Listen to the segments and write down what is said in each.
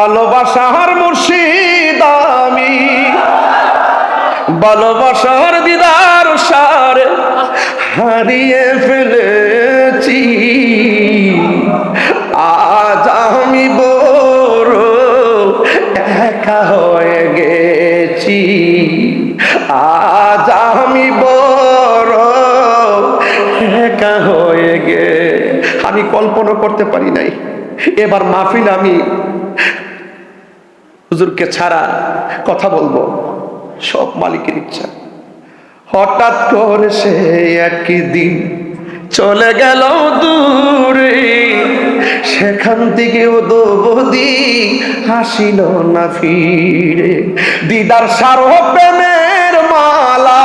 ভালোবাসার মুর্শিদ আমি, ভালোবাসার দিদার সারে হারিয়ে ফেলেছি। আজ আমি বড় একা হয়ে গেছি, আজ আমি বড় একা হয়ে গে। আমি কল্পনা করতে পারি নাই এবার মাহফিল আমি হুজুরকে ছাড়া কথা বলবো, সব মালিকের ইচ্ছা। হঠাৎ করে সে একদিন চলে গেল দূরে, সেখান থেকেও দোবদি হাসিল না ফিরে। দিদার সারো প্রেমের মালা,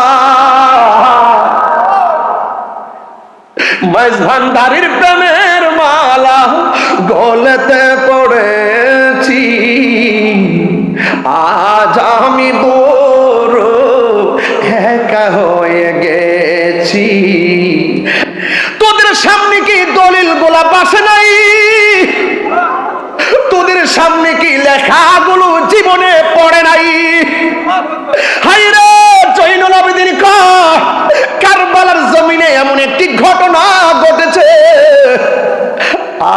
মাইজ ভান্ডারির প্রেমের মালা গলেতে পড়েছি। আজ আমি বড় একা হয়ে গেছি। তোদের সামনে কি দলিল গোলাপ আসে নাই? তোদের সামনে কি লেখাগুলো জীবনে পড়ে নাই? হায়রে জয়নুল আবেদিন কয়, কারবালার জমিনে এমন একটি ঘটনা ঘটেছে।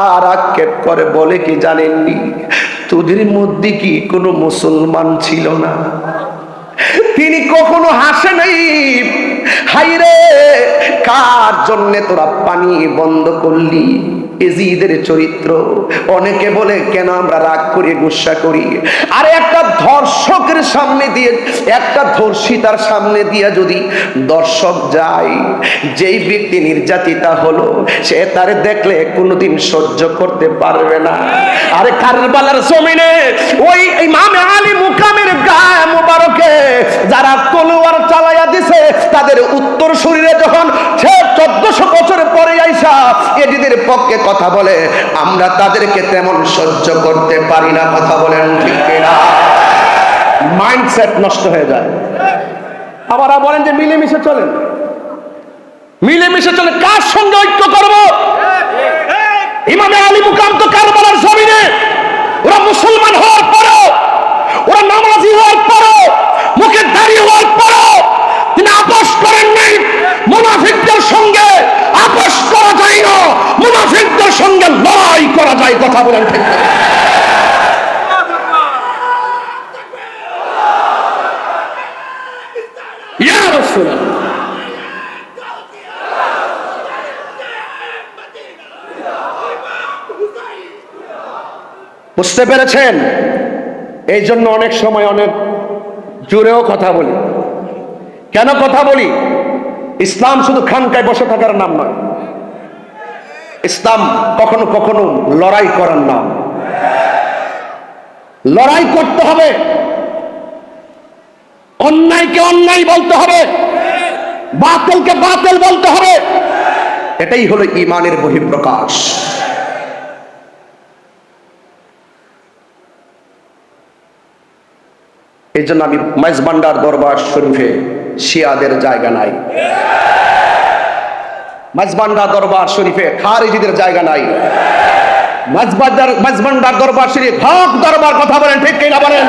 আর আক্ষেপ করে বলে কি জানেননি, তোদের মধ্যে কি কোনো মুসলমান ছিল না? তিনি কখনো হাসে নাই। হায়রে কার জন্যে তোরা পানি বন্ধ করলি? এজিদের চরিত্র। অনেকে বলে কেন আমরা রাগ করি, গুসা করি। আরে একটা ধর্ষকের সামনে দিয়ে, একটা ধর্ষিতার সামনে দিয়ে যদি দর্শক যায়, যেই ব্যক্তি নির্যাতিতা হলো সে তারে দেখলে কোনোদিন সহ্য করতে পারবে না। আরে কারবালার জমিনে ওই ইমামে আলী মুকামের গায়ে মুবারকে যারা তলোয়ার চালাইয়া দিছে, তাদের উত্তর শরীরে যখন সে 1400 বছর পরে আইসা এজিদের পক্ষে কথা বলে, আমরা তাদেরকে তেমন সহ্য করতে পারি না। কথা বলেন ঠিক কিনা? মাইন্ডসেট নষ্ট হয়ে যায়। আবার বলেন যে মিলেমিশে চলেন, মিলেমিশে চলে। কার সঙ্গে ঐক্য করব? ইমামে আলী মুকাম তো কারবালার জমিনে, ওরা মুসলমান হওয়ার পরও, ওরা নামাজি হওয়ার পরও, মুখে দাঁড়িয়ে হওয়ার পরও তিনি আপোষ করেন নাই। মুনাফিকদের সঙ্গে আপোষ করা যায় না, মুনাফিকদের সঙ্গে লড়াই করা যায়। কথা বলেন ঠিক না? ইয়া রাসূলুল্লাহ, বুঝতে পেরেছেন? এই জন্য অনেক সময় অনেক জোরেও কথা বলি। কেন কথা বলি? ইসলাম শুধু খানকায় বসে থাকার নাম নয়। ইসলাম কখনো কখনো লড়াই করার নাম। লড়াই করতে হবে, অন্যায়কে অন্যায় বলতে হবে, বাতিলকে বাতিল বলতে হবে। এটাই হলো ঈমানের বহিঃপ্রকাশ। এই জন্য আমি মেজবান্ডার দরবার শরীফে শিয়াদের জায়গা নাই, মেজবান্ডার দরবার শরীফে খারিজিদের জায়গা নাই। মেজবান্ডার দরবার শরীফ হক দরবার। কথা বলেন ঠিক কিনা বলেন?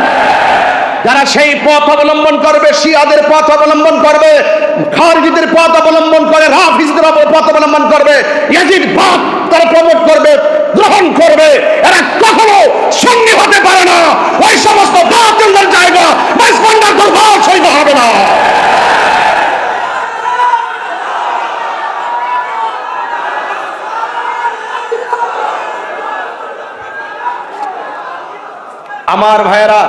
যারা সেই পথ অবলম্বন করবে, শিয়াদের পথ অবলম্বন করবে, খারিজিদের পথ অবলম্বন করে, রাফিজদের পথ অবলম্বন করবে, ইয়াজিদ পথ তারা প্রমোট করবে, গ্রহণ করবে, এরা কখনো সঙ্গী হতে পারে না। ওই সমস্ত বাতিলদের জায়গা মেজবান্ডার দরবার শরীফ হবে না। আমার ভাইয়েরা,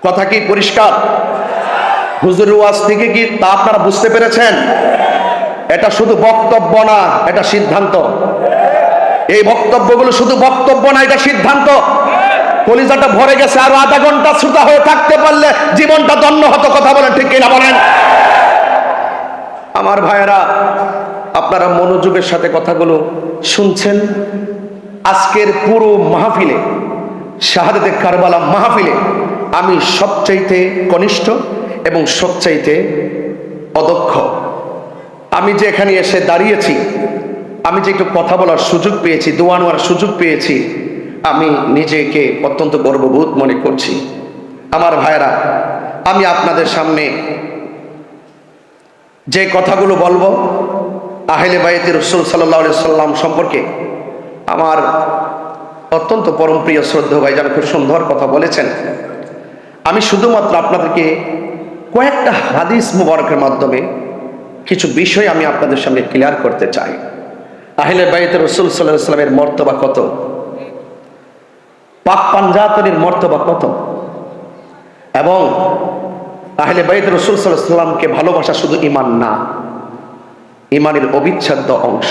কথা কি পরিষ্কার? হুজুরের ওয়াজ থেকে কি তা আপনারা বুঝতে পেরেছেন? এটা শুধু বক্তব্য না, এটা সিদ্ধান্ত। এই বক্তব্যগুলো শুধু বক্তব্য না, এটা সিদ্ধান্ত। কলিজাটা ভরে গেছে, আরো আধা ঘন্টা শ্রোতা হয়ে থাকতে পারলে জীবনটা ধন্য হতো। কথা বলেন ঠিক কিনা বলেন? আমার ভাইয়েরা, আপনারা মনোযোগের সাথে কথাগুলো শুনছেন। আজকের পুরো মাহফিলে, শাহাদাতে কারবালা মাহফিলে আমি সবচাইতে কনিষ্ঠ এবং সবচাইতে অদক্ষ। আমি যে এখানে এসে দাঁড়িয়েছি, আমি যে একটু কথা বলার সুযোগ পেয়েছি, দোয়া নেওয়ার সুযোগ পেয়েছি, আমি নিজেকে অত্যন্ত গর্ববোধ মনে করছি। আমার ভাইরা, আমি আপনাদের সামনে যে কথাগুলো বলবো আহলে বাইতে রাসূল সাল্লাল্লাহু আলাইহি সাল্লাম সম্পর্কে, আমার অত্যন্ত পরম প্রিয় শ্রদ্ধেয় ভাইজান খুব সুন্দর কথা বলেছেন। আমি শুধুমাত্র আপনাদেরকে কয়েকটা হাদিস মুবারকের মাধ্যমে কিছু বিষয় আমি আপনাদের সামনে ক্লিয়ার করতে চাই। আহলে বাইতে রাসূল সাল্লাল্লাহু আলাইহি সাল্লামের মর্তবা কত, পাক পাঞ্জাতনির মর্তবা কত, এবং আহলে বাইত রাসূল সাল্লাল্লাহু আলাইহি সাল্লামকে ভালোবাসা শুধু ঈমান না, ঈমানের অবিচ্ছেদ্য অংশ।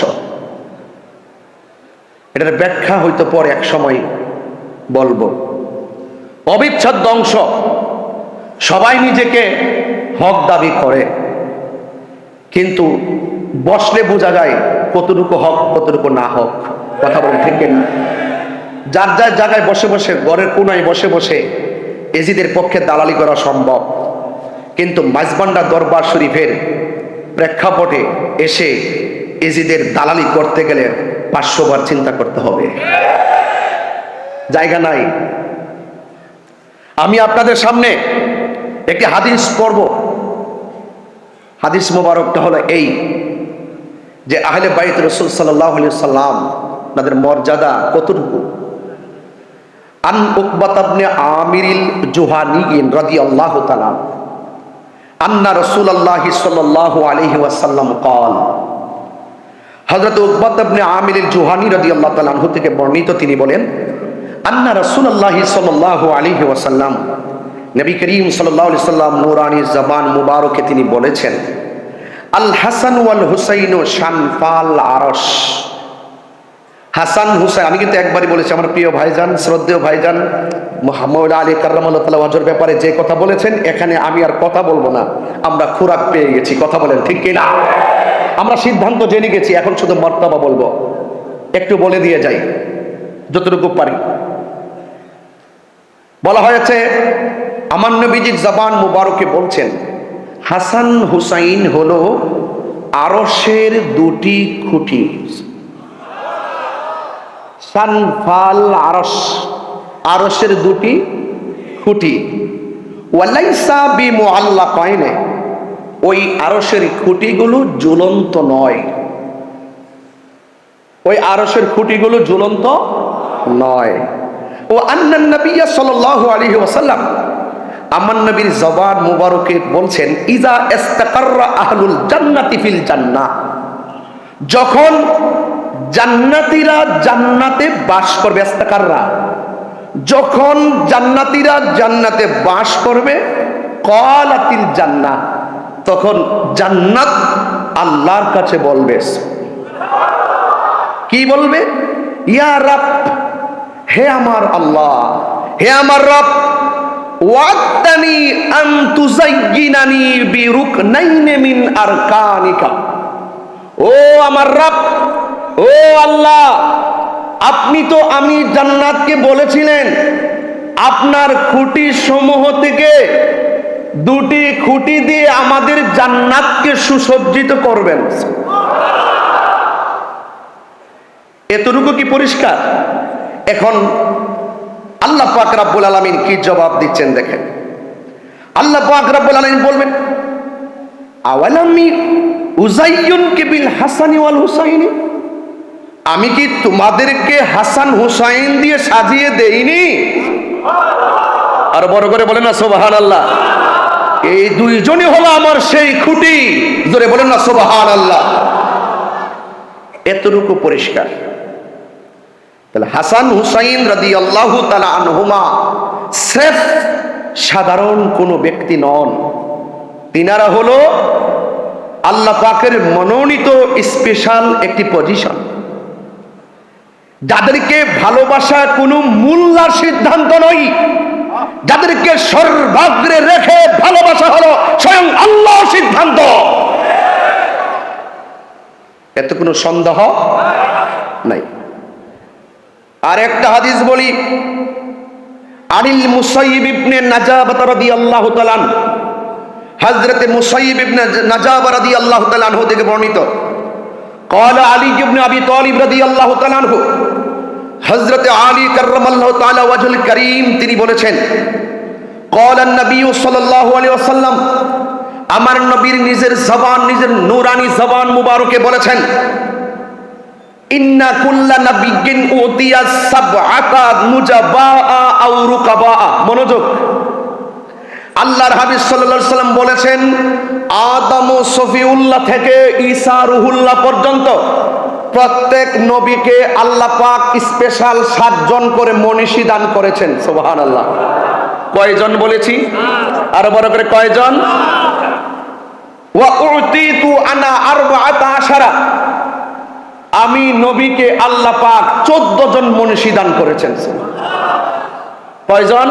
এটার ব্যাখ্যা হয়তো পরে এক সময় বলবো। অবিচ্ছেদ্য অংশ। সবাই নিজেকে হক দাবি করে, কিন্তু বসলে বোঝা যায় কতটুকু হক কতটুকু না হক। কথা বলেন ঠিক না? যার যার জায়গায় বসে বসে, ঘরের কোনায় বসে বসে এজিদের পক্ষে দালালি করা সম্ভব, কিন্তু মাইজবান্ডা দরবার শরীফের প্রেক্ষাপটে এসে এজিদের দালালি করতে গেলে 500 বার চিন্তা করতে হবে, জায়গা নাই। আমি আপনাদের সামনে একটি হাদিস পড়ব। হাদিস মোবারকটা হলো এই যে আহলে বাইত রাসূল সাল্লাল্লাহু আলাইহি সাল্লাম তাদের মর্যাদা কতটুকু। আন উকবাত ইবনে আমিরিল জুহানী রাদিয়াল্লাহু তাআলা আন্না রাসূলুল্লাহ সাল্লাল্লাহু আলাইহি ওয়াসাল্লাম قال, হযরত উকবাত ইবনে আমিরিল জুহানী রাদিয়াল্লাহু তাআলা আনহু থেকে বর্ণিত, তিনি বলেন আন্না রাসূলুল্লাহ সাল্লাল্লাহু আলাইহি ওয়াসাল্লাম, নবী করিম সাল্লাল্লাহু আলাইহি সাল্লাম নূরানী জবান মুবারকে তিনি বলেছেন, আল হাসান ওয়াল হুসাইন শানফাল আরশ। হাসান হুসাইন, আমি কিন্তু একবারই বলেছি, আমার প্রিয় ভাইজান, শ্রদ্ধেয় ভাইজান মুহাম্মদ আলী কাররামাল্লাহু তাআলা ওয়াজহর ব্যাপারে যে কথা বলেছেন, এখানে আমি আর কথা বলবো না। আমরা খোরাক পেয়ে গেছি, কথা বলেন ঠিক কিনা? আমরা সিদ্ধান্ত জেনে গেছি, এখন শুধু মর্তবা বলবো। একটু বলে দিয়ে যাই যতটুকু পারি। বলা হয়েছে, আমার নবীজির জবান মুবারকে বলছেন, হাসান হুসাইন হলো আরশের দুটি খুঁটি। শানফাল আরশ, আরশের দুটি খুঁটি। ওয়ালাইসা বিমুআল্লাকাইন, ওই আরশের খুঁটিগুলো ঝুলন্ত নয়। ওই আরশের খুঁটিগুলো ঝুলন্ত নয়। ও আন্নান নবী সাল্লাল্লাহু আলাইহি ওয়াসাল্লাম, আমার নবীর জবান মুবারকে বলছেন, ইজা ইস্তাকাররা আহলুল জান্নাতি ফিল জান্নাহ, যখন জান্নাতীরা জান্নাতে বাস করবে, ইস্তাকাররা, যখন জান্নাতীরা জান্নাতে বাস করবে, ক্বালাতিল জান্নাহ, তখন জান্নাত আল্লাহর কাছে বলবে, কি বলবে? ইয়া রাব, হে আমার আল্লাহ, হে আমার রব, ওয়াদানি আন তুযায়্যিনানি বিরুকনাইন মিন আরকানিকা। ও আমার রব, ও আল্লাহ, আপনি তো আমি জান্নাতকে বলেছিলেন আপনার খুঁটি সমূহ থেকে দুটি খুঁটি দিয়ে আমাদের জান্নাতকে সুসজ্জিত করবেন। এতটুকু কি পরিষ্কার? এখন আল্লাহ পাক রব্বুল আলামিন কি জবাব দিচ্ছেন দেখেন। আল্লাহ পাক রব্বুল আলামিন বলবেন, আওয়ালামি উযায়্যিনকা বিল হাসানি ওয়াল হুসাইনি, আমি কি তোমাদেরকে হাসান হুসাইন দিয়ে সাজিয়ে দেইনি? আর বড় করে বলেন না সুবহানাল্লাহ। এই দুইজনই হলো আমার সেই খুঁটি, জোরে বলেন না সুবহানাল্লাহ। এতটুকু পরিষ্কার। তাহলে হাসান হুসাইন রাদিয়াল্লাহু তাআলা আনহুমা স্রেফ সাধারণ কোনো ব্যক্তি নন, তিনারা হলো আল্লাহ পাকের মনোনীত স্পেশাল একটি পজিশন, যাদেরকে ভালোবাসা কোনো মূল্যার সিদ্ধান্ত নয়, যাদেরকে সর্বাগ্রে রেখে ভালোবাসা হলো স্বয়ং আল্লাহর সিদ্ধান্ত। এত কোনো সন্দেহ নাই। আর একটা হাদিস বলি, আনিল মুসাইয়িব ইবনে নাজাবাহ রাদিয়াল্লাহু তাআলা, হযরত মুসাইয়িব ইবনে নাজাবাহ রাদিয়াল্লাহু তাআলা থেকে বর্ণিত, قال علي بن ابي طالب رضي الله تعالى عنه, হযরত আলী কাররামাল্লাহু তাআলা ওয়াজহুল কারীম তিনি বলেছেন, ক্বালা নবী সাল্লাল্লাহু আলাইহি ওয়াসাল্লাম, আমার নবীর নিজের জবান, নিজের নূরানি জবান মুবারকে বলেছেন, ইন্না কুল্লা নাবিয়্যিন উতিয়া সাবআতা মুজাবাআ আও রুকাবা। মনোযোগ, আল্লাহর হাবিব সাল্লাল্লাহু আলাইহি ওয়াসাল্লাম বলেছেন, আদম ও সফিউল্লাহ থেকে ঈসা রুহুল্লাহ পর্যন্ত প্রত্যেক নবীকে আল্লাহ পাক স্পেশাল 7 জন করে মনীষী দান করেছেন। সুবহানাল্লাহ। কয়জন বলেছি? আরো বড় করে কয়জন? ওয়া উতিতু আনা আরবাআতা আশারা, আমি নবীকে আল্লাহ পাক 14 জন মনীষী দান করেছেন। কয়জন?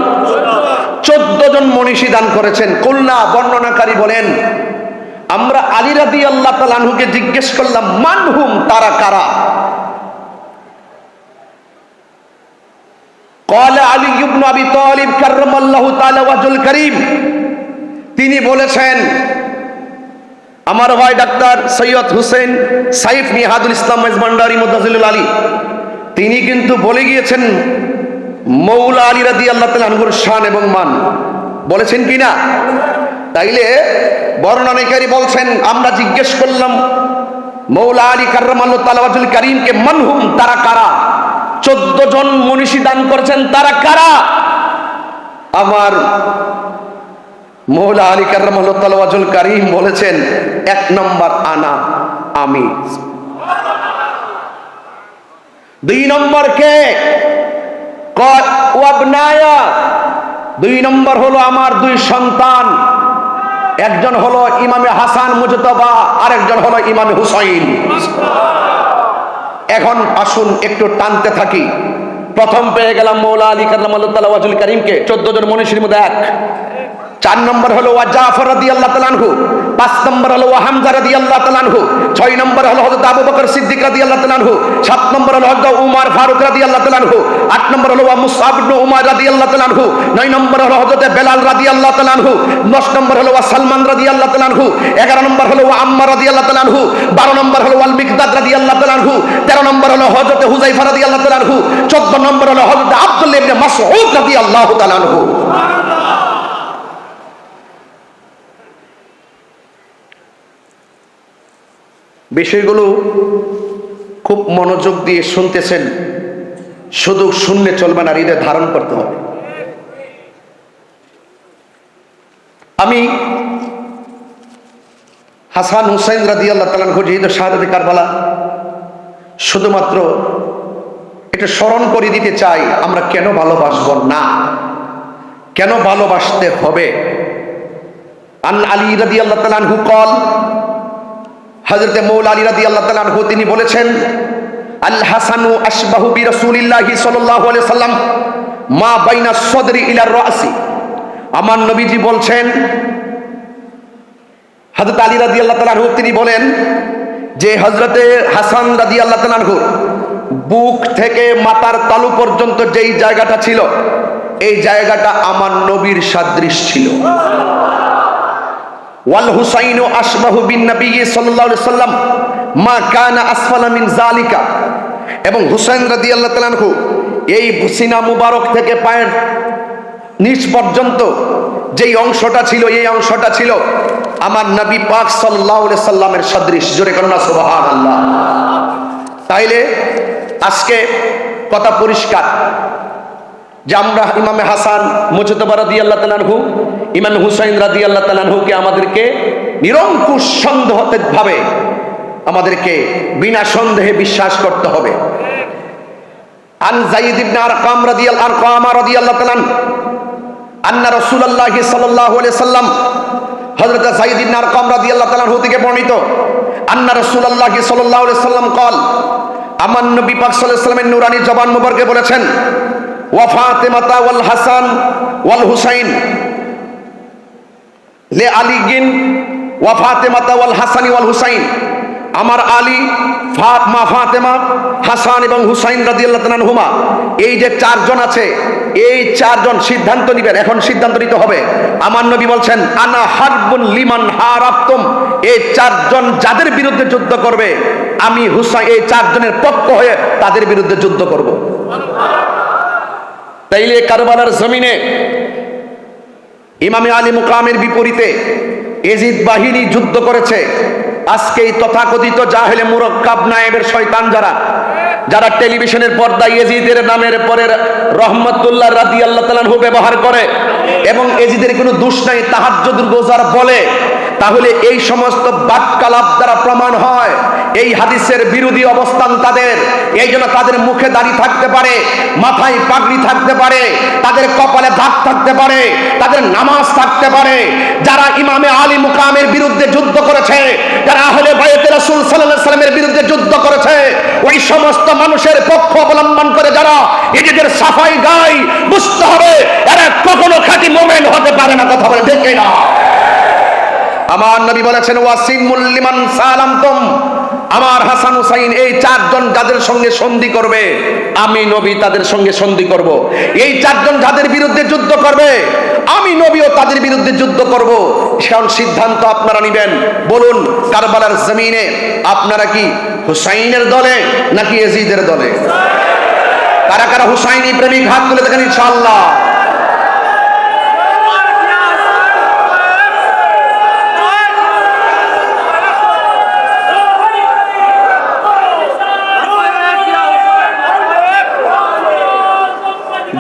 14 জন মনীষী দান করেছেন। কুলনা, বর্ণনাকারী বলেন, আমরা আলী রাদিয়াল্লাহু তাআলা আনহুকে জিজ্ঞেস করলাম, মানহুম, তারা কারা? ক্বালা আলী ইবনে আবি তালিব কাররামাল্লাহু তাআলা ওয়াজহুল কারীম, তিনি বলেছেন, আমার ভাই ডাক্তার সৈয়দ হুসেন সাইফ নিহাদুল ইসলাম মেজবান্ডারি মুদাজিলুল আলী, তিনি কিন্তু বলে গিয়েছেন মৌলা আলী রাদিয়াল্লাহু তাআলা আনহুর শান এবং মান। বলেছেন কি না? তাইলে বর্ণনাকারী বলছেন, আমরা জিজ্ঞেস করলাম মৌলা আলী কাররামাল্লাহু তাআলা ওয়াজহুল কারীমকে, মানহুম, তারা কারা? 14 জন মনীষী দান করেছেন, তারা কারা? আমার মৌলা আলী কাররামাল্লাহু তাআলা ওয়াজহুল কারীম বলেছেন, 1 নম্বর আনা, আমি। 2 নম্বর কে? ওয়াবনায়া, 2 নম্বর হলো আমার 2 সন্তান, একজন হলো ইমামে হাসান মুজতবা, আরেকজন হলো ইমামে হুসাইন। এখন আসুন একটু টানতে থাকি। প্রথম পেয়ে গেলাম মৌলা আলী কাররামাল্লাহু তাআলা ওয়াজহুল কারীমকে, 14 জন মনীষীর মধ্যে 1। 4 নম্বর হলো ওয়া জাফর রাদিয়াল্লাহু তাআলা আনহু, 5 নম্বর হলো ওয়া হামজা রাদিয়াল্লাহু তাআলা আনহু, 6 নম্বর হলো হযরত আবু বকর সিদ্দিক রাদিয়াল্লাহু তাআলা আনহু, 7 নম্বর হলো হযরত উমর ফারুক রাদিয়াল্লাহু তাআলা আনহু, 8 নম্বর হলো ওয়া মুসআব ইবনে উমার রাদিয়াল্লাহু তাআলা আনহু, 9 নম্বর হলো হযরত বেলাল রাদিয়াল্লাহু তাআলা আনহু, 10 নম্বর হলো ওয়া সালমান রাদিয়াল্লাহু তাআলা আনহু, 11 নম্বর হলো ওয়া আম্মার রাদিয়াল্লাহু তাআলা আনহু, 12 নম্বর হলো ওয়াল মিকদাদ রাদিয়াল্লাহু তাআলা আনহু, 13 নম্বর হলো হযরত হুযায়ফা রাদিয়াল্লাহু তাআলা আনহু, 14 নম্বর হলো হযরত আব্দুল্লাহ ইবনে মাসউদ রাদিয়াল্লাহু তাআলা আনহু। বিষয়গুলো খুব মনোযোগ দিয়ে শুনতেছেন, শুধু শুনলে চলবে না, হৃদয়ে ধারণ করতে হবে। আমি হাসান হুসাইন রাদিয়াল্লাহু তাআলা আনহু যেহেতু শাহাদাতে কারবালা, শুধুমাত্র এটা স্মরণ করে দিতে চাই, আমরা কেন ভালোবাসবো না, কেন ভালোবাসতে হবে। আন আলী রাদিয়াল্লাহু তাআলা আনহু কল, হযরত মৌলা আলী রাদিয়াল্লাহু তাআলা আনহু তিনি বলেছেন, আল হাসানু আশবাহু বিরাসূলিল্লাহি সাল্লাল্লাহু আলাইহি সাল্লাম মা বাইনা সদরি ইলা রাসি। আমার নবীজি বলছেন, হযরত আলী রাদিয়াল্লাহু তাআলা আনহু তিনি বলেন যে হযরতে হাসান রাদিয়াল্লাহু তাআলা আনহু বুক থেকে মাথার তালু পর্যন্ত যেই জায়গাটা ছিল, এই জায়গাটা আমার নবীর সাদৃশ ছিল। ওয়াল হুসাইনু আশবাহু বিন নবী সাল্লাল্লাহু আলাইহি সাল্লাম মা কানা আসফালা মিন যালিকা। এবং হুসাইন রাদিয়াল্লাহু তাআলা আনহু এই সিনা মুবারক থেকে পায়ের নিচ পর্যন্ত যেই অংশটা ছিল, এই অংশটা ছিল আমার নবী পাক সাল্লাল্লাহু আলাইহি সাল্লামের সদৃশ। জোরে করুন না সুবহানাল্লাহ। তাইলে আজকে কথা পরিষ্কার যে আমরা ইমামে হাসান মুজতবা রাদিয়াল্লাহু তাআলা আনহু, ইমাম হুসাইন রাদিয়াল্লাহু তাআলা আনহুকে আমাদেরকে নিরঙ্কুশ সন্দেহভাবে আমাদেরকে বিনা সন্দেহে বিশ্বাস করতে হবে। আন যায়েদ ইবনে আরকাম রাদিয়াল্লাহু তাআলা আন্না রাসূলুল্লাহ সাল্লাল্লাহু আলাইহি সাল্লাম, হযরত যায়েদ ইবনে আরকাম রাদিয়াল্লাহু তাআলা আনহু থেকে বর্ণিত, আন্না রাসূলুল্লাহ সাল্লাল্লাহু আলাইহি সাল্লাম কল, আমার নবী পাক সাল্লাল্লাহু আলাইহি সাল্লামের নূরানি জবান মুবারকে বলেছেন, ওয়া ফাতিমাতা ওয়াল হাসান ওয়াল হুসাইন লে আলীগিন ওয়া ফাতিমাতা ওয়াল হাসান ওয়াল হুসাইন। আমার আলী, মা ফাতেমা, হাসান এবং হুসাইন রাদিয়াল্লাহু তাআলা আনহুমা, এই যে 4 জন আছে, এই 4 জন সিদ্ধান্ত নিবেন, এখন সিদ্ধান্ত নিতে হবে। আমার নবী বলছেন, আনা হারবুন লিমান হারাবতুম, এই 4 জন যাদের বিরুদ্ধে যুদ্ধ করবে, আমি হুসাইন এই 4 জনের পক্ষ হয়ে তাদের বিরুদ্ধে যুদ্ধ করব। তাইলে কারবালার জমিনে ইমামে আলী মুকামের বিপরীতে এজিদ বাহিনী যুদ্ধ করেছে। আজকে এই তথাকথিত জাহেলে মুরাক্কাব নায়েবের শয়তান যারা টেলিভিশনের পর্দায় এজিদের নামের পরে রহমতুল্লাহ রাদিয়াল্লাহু তাআলা আনহু ব্যবহার করে এবং এজিদের কোনো দোষ নাই তাহাজ্জুদুর গোজার বলে, তাহলে এই সমস্ত বাক্যালাপ দ্বারা প্রমাণ হয় এই হাদিসের বিরোধী অবস্থান তাদের। এই জন্য তাদের মুখে দাড়ি থাকতে পারে, মাথায় পাগড়ি থাকতে পারে, তাদের কপালে দাগ থাকতে পারে, তাদের নামাজ থাকতে পারে। যারা ইমামে আলী মুকামের বিরুদ্ধে যুদ্ধ করেছে, যারা আহলে বাইতে রাসূল সাল্লাল্লাহু আলাইহি সাল্লামের বিরুদ্ধে যুদ্ধ করেছে, ওই সমস্ত মানুষের পক্ষ অবলম্বন করে যারা এদের সাফাই গায়, বুঝতে হবে এরা কখনো খাঁটি মুমিন হতে পারে না। কথা বলে ঠিক না? আমার নবী বলেছেন ওয়াসিমুল লিমান সালামতুম, আমার হাসান হুসাইন এই চারজন যাদের সঙ্গে সন্ধি করবে আমি নবী তাদের সঙ্গে সন্ধি করব। এই চারজন যাদের বিরুদ্ধে যুদ্ধ করবে আমি নবীও তাদের বিরুদ্ধে যুদ্ধ করব। সেখান সিদ্ধান্ত আপনারা নেবেন। বলুন কারবালার জমিনে আপনারা কি হুসাইনের দলে নাকি ইয়াজিদের দলে? কারা কারা হুসাইনি প্রেমিক হাত তুলে দেখেন ইনশাআল্লাহ।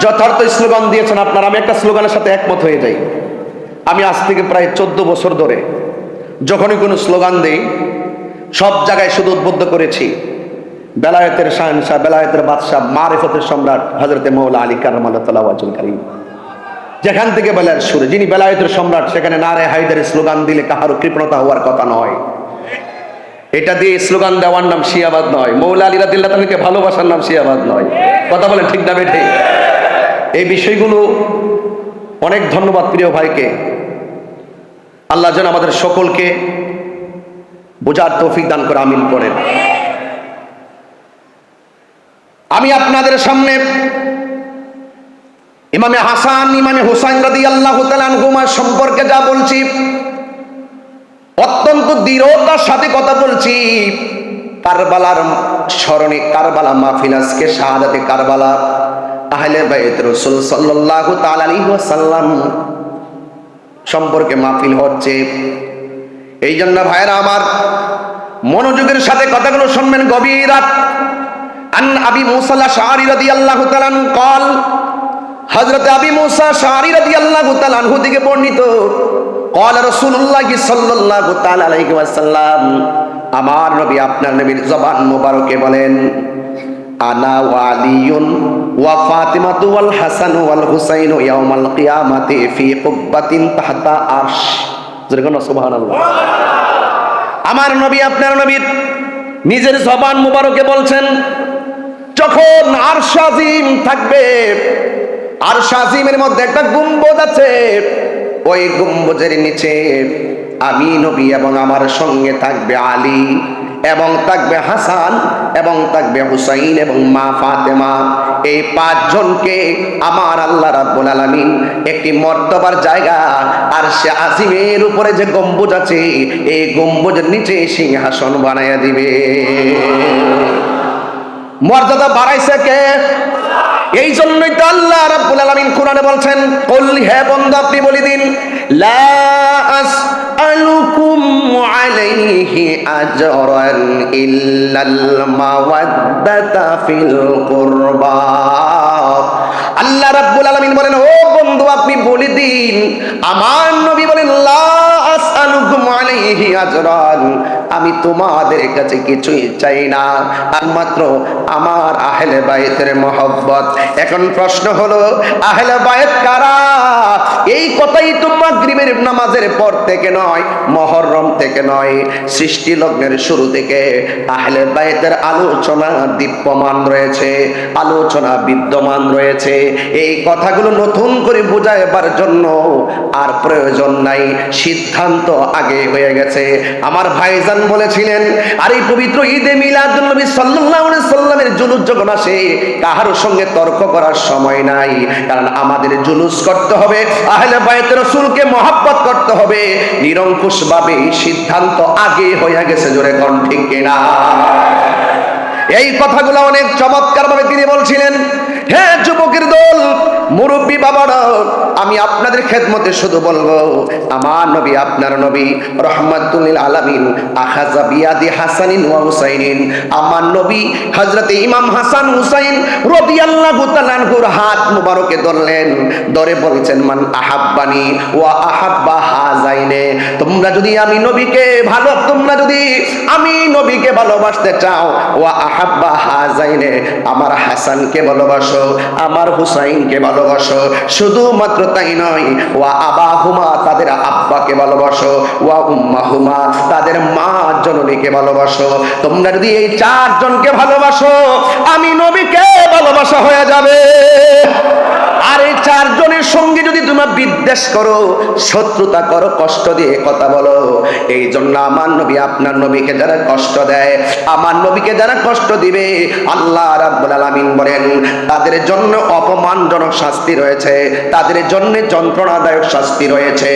যথার্থ স্লোগান দিয়েছেন আপনারা। আমি একটা স্লোগানের সাথে একমত হয়ে যাই। আমি আজ থেকে প্রায় 14 বছর ধরে যখনই কোনো স্লোগান দেই সব জায়গায় শুধু উদ্বুদ্ধ করেছি বেলায়েতের শাহেনশাহ, বেলায়েতের বাদশাহ, মারিফতের সম্রাট হযরতে মাওলা আলী কাররামাল্লাহু ওয়াজহুল কারীম। যেখান থেকে বেলায়েত শুরু, যিনি বেলায়েতের সম্রাট সেখানে নারে হায়দারের স্লোগান দিলে কাহারও কৃপণতা হওয়ার কথা নয়। এটা দিয়ে স্লোগান দেওয়ার নাম শিয়াবাদ নয়। মাওলা আলী রাদিয়াল্লাহু তাআলাকে ভালোবাসার নাম শিয়াবাদ নয়। কথা বলেন ঠিক না বেঠিক? এই বিষয়গুলো অনেক ধন্যবাদ প্রিয় ভাইকে। আল্লাহ যেন আমাদের সকলকে বোঝার তৌফিক দান করে, আমিন করেন। আমি আপনাদের সামনে ইমামে হাসান ইমামে হুসাইন রাদিয়াল্লাহু তাআলা আনহুমা সম্পর্কে যা বলছি অত্যন্ত দৃঢ়তার সাথে কথা বলছি। কারবালার স্মরণে কারবালা মাহফিল, আজকে শাহাদাতে কারবালা, আহলে বাইত রাসূল সাল্লাল্লাহু তাআলা আলাইহি ওয়াসাল্লাম সম্পর্কে মাহফিল হচ্ছে। এই জন্য ভাইরা আমার মনোযোগের সাথে কথাগুলো শুনবেন গভীর রাত। আন আবি মুসা আল-আশআরী রাদিয়াল্লাহু তাআলা আনহু قال, হযরত আবি মুসা আল-আশআরী রাদিয়াল্লাহু তাআলা আনহু থেকে বর্ণিত, قال রাসূলুল্লাহ সাল্লাল্লাহু তাআলা আলাইহি ওয়াসাল্লাম, আমার নবী আপনার নবীর জবান মোবারকে বলেন, আনা ওয়া আলিয়ুন ওয়া ফাতিমাতু ওয়াল হাসান ওয়াল হুসাইন ইয়াউমাল কিয়ামাতি ফি কুব্বাতিন তাহতা আরশ। যেরকম সুবহানাল্লাহ। আমার নবী আপনার নবীর নিজের জবান মোবারকে বলছেন, যখন আরশ আজিম থাকবে, আরশ আজিমের মধ্যে একটা গম্বুজ আছে, ওই গম্বুজের নিচে আমি নবী এবং আমার সঙ্গে থাকবে আলী এবং থাকবে হাসান এবং থাকবে হুসাইন এবং মা ফাতেমা। এই পাঁচজনকে আমার আল্লাহ রাব্বুল আলামিন একটি মর্তবার জায়গা আরশে আজিমের উপরে যে গম্বুজ আছে এই গম্বুজের নিচে সিংহাসন বানাইয়া দিবে। মর্যাদা বাড়াইছে কে? এই জন্যই তো আল্লাহ রাব্বুল আলামিন কোরআনে বলছেন, কুল, হে বান্দা আপনি বলে দিন, লা আসআলুকুম আলাইহি আজরান ইল্লাল মাওয়াদ্দাতা ফিল কুরবা। আল্লাহ রাব্বুল আলামিন বলেন, ও বন্ধু আপনি বলে দিন, আমার নবী বলেন, লা আসআলুকুম আলাইহি আজরান, আমি তোমাদের কাছে কিছুই চাই না, আর মাত্র আমার আহলে বাইতের মহব্বত। এখন প্রশ্ন হলো, আহলে বাইত কারা? এই কথাই তো মাগরিবের নামাজের পর থেকে নয়, মুহররম থেকে নয়, সৃষ্টি লগ্নের শুরু থেকে আহলে বাইতের আলোচনা দীপ্যমান রয়েছে, আলোচনা বিদ্যমান রয়েছে। এই কথাগুলো নতুন করে বুঝাইবার জন্য আর প্রয়োজন নাই, সিদ্ধান্ত আগে হয়ে গেছে। আমার ভাইজান বলেছিলেন, আর এই পবিত্র ঈদে মিলাদুন নবী সাল্লাল্লাহু আলাইহি সাল্লামের জুলুস যখন আসে কাহারোর সঙ্গে তর্ক করার সময় নাই, কারণ আমাদের জুলুস করতে হবে, আহলে বাইত রাসূলকে মহব্বত করতে হবে। নিরঙ্কুশ ভাবে সিদ্ধান্ত আগে হয়ে গেছে, জোরে কোন ঠিক কিনা? এই কথাগুলো অনেক চমৎকার ভাবে তিনি বলছিলেন। হ্যাঁ যুবকের দল, মুরব্বী বাবারা, আমি আপনাদের খেদমতে শুধু বলবো, আমার নবী আপনার নবী রহমাতুল লিল আলামিন আখাযা বিয়াদি হাসানিন ওয়া হুসাইনিন, আমার নবী হযরতে ইমাম হাসান হুসাইন রাদিয়াল্লাহু তাআলা আনহুর হাত মুবারকে ধরলেন, ধরে বলছেন মান আহাব্বানি ওয়া আহাব্বা হাযাইনে, তোমরা যদি আমি নবীকে ভালোবাসতে চাও, ওয়া আহাব্বা হাযাইনে, আমার হাসানকে ভালোবাসো, আমার হুসাইনকে ভালোবাসো, শুধুমাত্র তাই নয়, ওয়া আবাহুমা, তাদের আব্বাকে ভালোবাসো, ওয়া উম্মাহুমা, তাদের মা জননীকে ভালোবাসো। তোমরা যদি এই চারজনকে ভালোবাসো, আমি নবীকে ভালোবাসা হয়ে যাবে। আর এই চারজনের সঙ্গে যদি তোমরা বিদ্বেষ করো, শত্রুতা করো, কষ্ট দিয়ে কথা বলো, এই জন্য আমার নবী আপনার নবীকে যারা কষ্ট দেয়, আমার নবীকে যারা কষ্ট দিবে, আল্লাহ রাব্বুল আলামিন বলেন তাদের জন্য অপমানজনক শাস্তি রয়েছে, তাদের জন্য যন্ত্রণাদায়ক শাস্তি রয়েছে।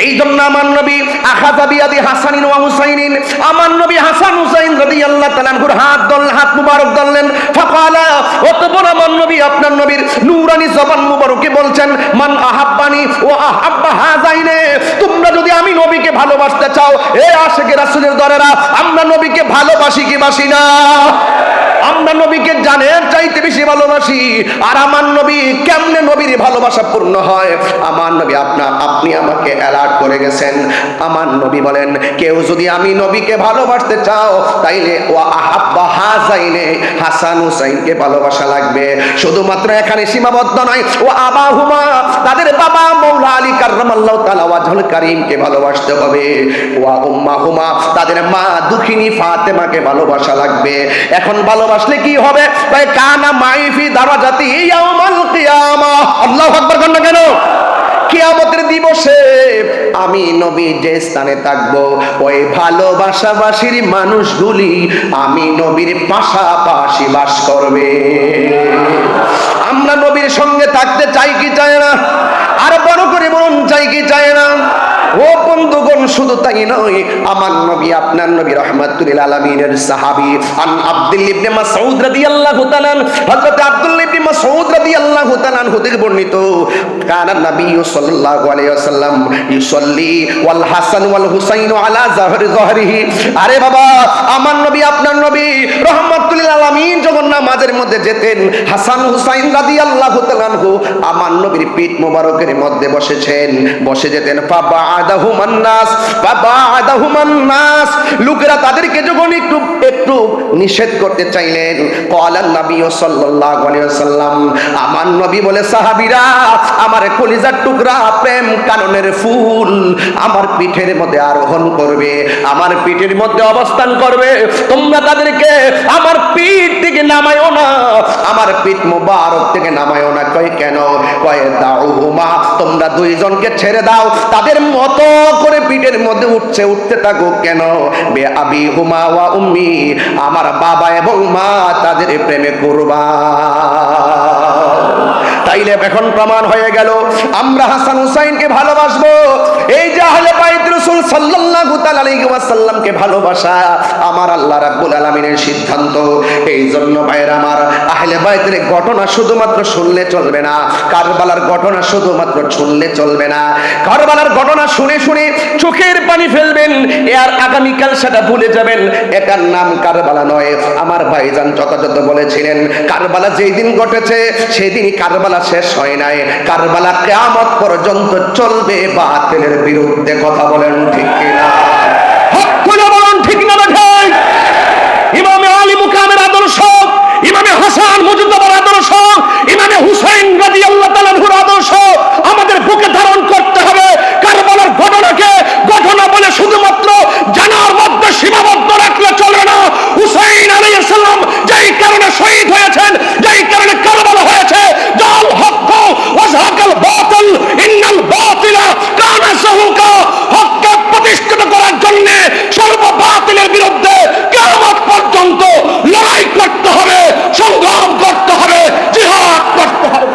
এই জন্য আমার নবী আখাযা বিয়াদি হাসানিন ওয়া হুসাইনিন, আমার নবী হাসান হুসাইন রাদিয়াল্লাহু তাআলা আনহুর হাত মুবারক ধরলেন। ফাকালা, অতঃপর আমার নবী আপনার নবীর নূরানি জবান মুবারকে বলছেন মান আহাব্বানি ওয়া আহাব্বা হাযাইনে, তোমরা যদি আমি নবীকে ভালোবাসতে চাও, এ আশিকে রাসূলের দরেরা, আমরা নবীকে ভালোবাসি কি বাসি না? আমরা নবীকে জানের চাইতে বেশি ভালোবাসি। আর আমার নবী কেমনে নবীর ভালোবাসা পূর্ণ হয়, আমার নবী আপনি আমাকে অ্যালার্ট করে গেছেন। আমার নবী বলেন কেউ যদি আমি নবীকে ভালোবাসতে চাও, তাইলে ওয়া আহাব্বা হাযাইনে, হাসান হুসাইনকে ভালোবাসা লাগবে। শুধুমাত্র এখানে সীমাবদ্ধ নয়, ওয়া আবাহুমা, তাদের বাবা মাওলা আলী কাররামাল্লাহু তাআলা ওয়াজহুল কারীমকে ভালোবাসতে হবে। ওয়া উম্মাহুমা, তাদের মা দুঃখিনী ফাতেমাকে ভালোবাসা লাগবে। এখন ভালোবাসলে কি হবে? ভাই কানা মাইফি দারাজাতি ইয়াউমাল কিয়ামা, আল্লাহু আকবার বলেন না কেন? কিয়ামতের দিবসে আমি নবী যে স্থানে থাকবো, ওই ভালোবাসাবাসীর মানুষগুলি আমি নবীর পাশাপাশি বাস করবে। আমরা নবীর সঙ্গে থাকতে চাই কি চাই না? আর বড় করে বলুন, চাই কি চাই না? ও বন্ধুগণ, শুধু তাই নয়, আমার নবী আপনার নবী রাহমাতুল লিল আলামিনের সাহাবী আন আব্দুল্লাহ ইবনে মাসউদ রাদিয়াল্লাহু তাআলা, হযরত আব্দুল্লাহ ইবনে মাসউদ রাদিয়াল্লাহু তাআলা থেকে বর্ণিত, কানা নবী সাল্লাল্লাহু আলাইহি ওয়াসাল্লাম ইউসাল্লি ওয়াল হাসান ওয়াল হুসাইন আলা যাহরিহি। আরে বাবা, আমার নবী আপনার নবী রাহমাতুল লিল আলামিন যখন নামাজের মধ্যে যেতেন, হাসান হুসাইন রাদিয়াল্লাহু তাআলা আমার নবীর পিঠ মোবারকের মধ্যে বসে যেতেন। লোকেরা তাদেরকে যখন একটু নিষেধ করতে চাইলেন, ক্বালান নবী সাল্লাল্লাহু আলাইহি ওয়াসাল্লাম, আমার নবী বলে সাহাবীরা, আমার কলিজার টুকরা প্রেম কাননের ফুল আমার পিঠের মধ্যে আরোহণ করবে, আমার পিঠের মধ্যে অবস্থান করবে, তোমরা তাদেরকে আমার পিঠ থেকে নামায়ও না, আমার পিঠ মোবারক থেকে নামায়ও না। কয় কেন? কয় দাউহুমা, তোমরা দুইজনকে ছেড়ে দাও, তাদের মতো করে পিঠের মধ্যে উঠতে থাকো। কেন? বে আবি হুমা ওয়া উম্মি, আমার বাবা এবং মা তাদের প্রেমে কুরবান। তাইলে এখন প্রমাণ হয়ে গেল আমরা হাসান হুসাইনকে ভালোবাসবো। এই যে আহলে বাইত রাসূল সাল্লাল্লাহু তাআলা আলাইহি ওয়াসাল্লামকে ভালোবাসা আমার আল্লাহ রাব্বুল আলামিনের সিদ্ধান্ত। এই জন্য ভাইরা আমার, আহলে বাইতের ঘটনা শুধুমাত্র শুনলে চলবে না, কারবালার ঘটনা শুধুমাত্র শুনলে চলবে না। কারবালার ঘটনা শুনে শুনে চোখের পানি ফেলবেন, আর আগামীকাল সেটা ভুলে যাবেন। এটার নাম কারবালা নয়। আমার ভাইজান যথাযথ বলেছিলেন, কারবালা যেই দিন ঘটেছে সেই দিনই কারবালা শেষ হয় নাই, কারবালা কিয়ামত পর্যন্ত চলবে বাতিলের বিরুদ্ধে। কথা বলেন ঠিক কিনা? হক করে বলেন ঠিক না? ভাই, ইমামে আলী মুকামের আদর্শ, ইমামে হাসান মুজদ্দাবার আদর্শ, ইমামে হুসাইন রাদিয়াল্লাহু তাআলা আনহুর আদর্শ আমাদের বুকে ধারণ করতে হবে। কারবালার ঘটনাকে ঘটনা বলে শুধুমাত্র জানার মধ্যে সীমাবদ্ধ রাখলে চলবে না। হুসাইন আলাইহিস সালাম যেই কারণে শহীদ হয়েছেন, যেই কারণে কারবালা হয়েছে, জাল হক ওয়া যাকাল বাতিল ইন্নাল বাতিলা কানা যাহুকা, হককে প্রতিষ্ঠিত করার জন্য সর্ব বাতিলের বিরুদ্ধে কিয়ামত পর্যন্ত লড়াই করতে হবে, সংগ্রাম করতে হবে, জিহাদ করতে হবে।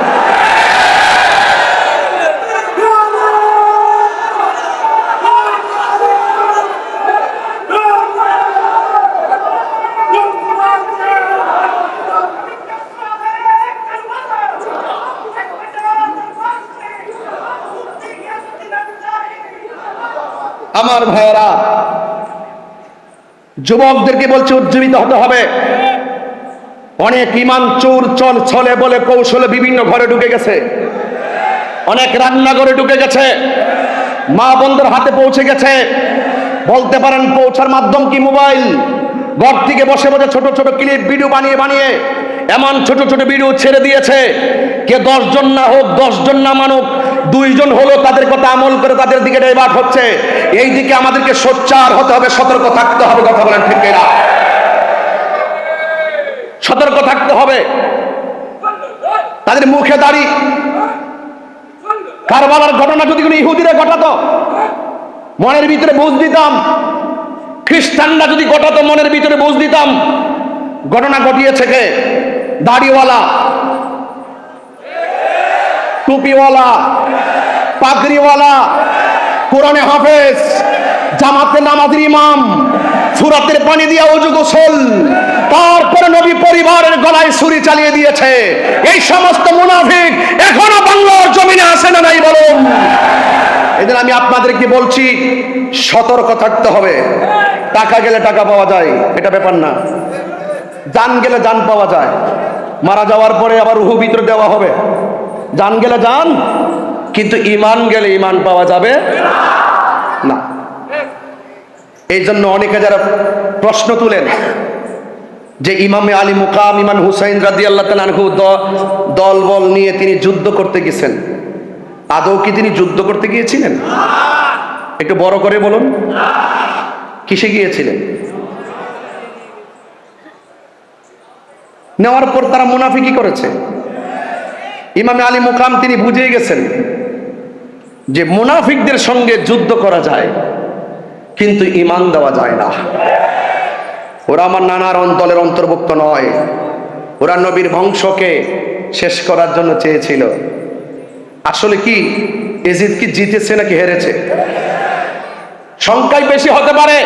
আমার ভাইয়েরা, যুবকদেরকে বলছে উজ্জীবিত হতে হবে। অনেক ইমান চোর ছলে বলে কৌশলে বিভিন্ন ঘরে ঢুকে গেছে, অনেক রান্নাঘরে ঢুকে গেছে, মা বোনদের হাতে পৌঁছে গেছে। বলতে পারেন পৌঁছার মাধ্যম কি? মোবাইল। ঘর থেকে বসে বসে ছোট ছোট ক্লিপ ভিডিও বানিয়ে বানিয়ে এমন ছোট ছোট ভিডিও ছেড়ে দিয়েছে, কে 10 জন না হোক, 10 জন না মানুক, 2 জন হলো তাদের কথা আমল করে তাদের দিকে ডাইভার্ট হচ্ছে। এই দিকে আমাদেরকে সোচ্চার হতে হবে, সতর্ক থাকতে হবে। কথা বলেন ঠিক কিনা? সতর্ক থাকতে হবে। তাদের মুখে দাড়ি। কারবালার ঘটনা যদি কোনো ইহুদিরা ঘটাতো, মনের ভিতরে বুঝ দিতাম। খ্রিস্টানরা যদি ঘটাতো, মনের ভিতরে বুঝ দিতাম। ঘটনা ঘটিয়েছে কে? দাড়িওয়ালা, টুপিওয়ালা, পাগড়িওয়ালা, কোরআনে হাফেজ, জামাতে নামাজের ইমাম, ফুরাতের পানি দিয়া ওযু গোসল, তারপরে নবী পরিবারের গলায় ছুরি চালিয়ে দিয়েছে। এই সমস্ত মুনাফিক এখনো বাংলার জমিনে আছে না নাই বলুন? এদের আমি আপনাদেরকে বলছি, সতর্ক থাকতে হবে। টাকা গেলে টাকা পাওয়া যায়, এটা ব্যাপার না। জান গেলে জান পাওয়া যায়। মারা যাওয়ার পরে আবার রূহ ভিতরে দেওয়া হবে। জান গেলে জান, কিন্তু ঈমান গেলে ঈমান পাওয়া যাবে না। এই জন্য অনেকে যারা প্রশ্ন তুলেন যে ইমামে আলী মুকাম ইমাম হুসাইন রাদিয়াল্লাহু তাআলা আনহু দল বল নিয়ে তিনি যুদ্ধ করতে গেছেন, আদৌ কি তিনি যুদ্ধ করতে গিয়েছিলেন? একটু বড় করে বলুন, কিসে গিয়েছিলেন? নেওয়ার পর তারা মুনাফিকি করেছে। ইমামে আলী মুকাম তিনি বুঝে গেছেন যে মুনাফিকদের সঙ্গে যুদ্ধ করা যায়, কিন্তু ঈমান দেওয়া যায় না। ওরা আমার নানার দলের অন্তর্ভুক্ত নয়, ওরা নবীর বংশকে শেষ করার জন্য চেয়েছিল। আসলে কি এজিদ কি জিতেছে নাকি হেরেছে? সংখ্যায় বেশি হতে পারে।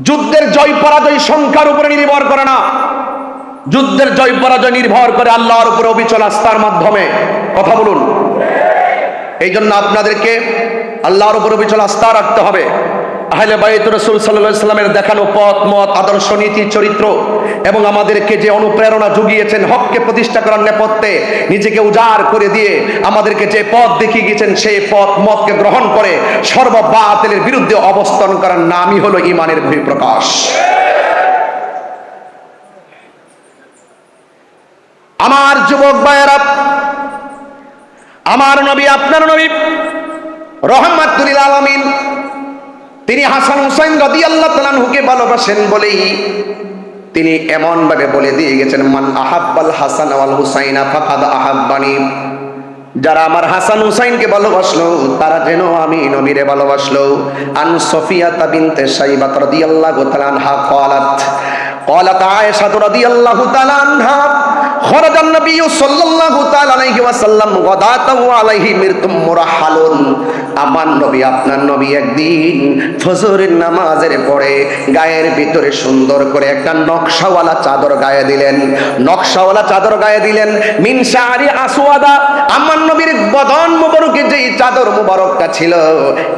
যুদ্ধের জয় পরাজয় সংখ্যার উপরে নির্ভর করে না। যুদ্ধের জয় পরাজয় নির্ভর করে আল্লাহর উপরে অবিচল আস্থার মাধ্যমে। কথা বলুন। এই জন্য আপনাদেরকে আল্লাহর উপরে অবিচল আস্থা রাখতে হবে। আহলে বাইত রাসূল সাল্লাল্লাহু আলাইহি সাল্লামের দেখানো পথ মত আদর্শ নীতি চরিত্র এবং আমাদেরকে যে অনুপ্রেরণা জুগিয়েছেন হককে প্রতিষ্ঠা করার নেপথ্যে নিজেকে উজাড় করে দিয়ে আমাদেরকে যে পথ দেখিয়ে গিয়েছেন, সেই পথ মতকে গ্রহণ করে সর্ববাতিলের বিরুদ্ধে অবস্থান করার নামই হলো ঈমানের বহিঃপ্রকাশ। আমার যুবক ভাইয়েরা, আমার নবী আপনার নবী রাহমাতুল লিল আলামিন, তিনি হাসান হুসাইন রাদিয়াল্লাহু তাআলা আনহুকে ভালোবাসেন বলেই তিনি এমন ভাবে বলে দিয়ে গেছেন, মান আহাব্বাল হাসান ওয়াল হুসাইনা ফাকাদ আহাব্বানি। যারা আমার হাসান হুসাইনকে ভালোবাসলো তারা যেন আমি নবীরে ভালোবাসলো। আন সফিয়া বিনতে সাইবা রাদিয়াল্লাহু তাআলা আনহা قالت عائشة رضي الله تعالى عنها خرج النبي صلى الله تعالى عليه وسلم غداة وعليه مرط مرحل। আমার নবী আপনার নবী একদিন ফজরের নামাজের পরে গায়ের ভিতরে সুন্দর করে একটা নকশাওয়ালা চাদর গায়ে দিলেন। নকশাওয়ালা চাদর গায়ে দিলেন মিন শারি আসওয়াদা। আমার নবীর বদন মুবারকে যেই চাদর মুবারকটা ছিল,